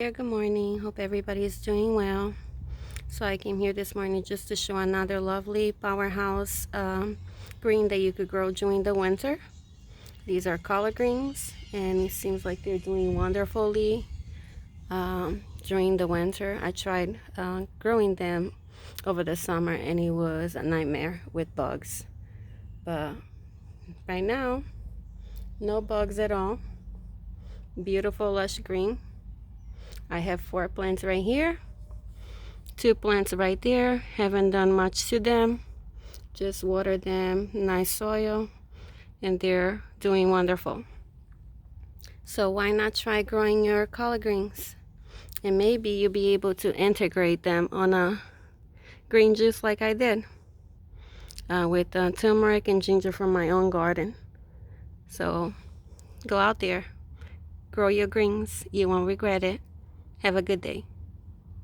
Yeah, good morning. Hope everybody's doing well. So I came here this morning just to show another lovely powerhouse green that you could grow during the winter. These are collard greens, and it seems like they're doing wonderfully during the winter. I tried growing them over the summer, and it was a nightmare with bugs. But right now, no bugs at all. Beautiful lush green. I have 4 plants right here. 2 plants right there. Haven't done much to them. Just water them, nice soil, and they're doing wonderful. So why not try growing your collard greens? And maybe you'll be able to integrate them on a green juice like I did with turmeric and ginger from my own garden. So go out there, grow your greens. You won't regret it. Have a good day.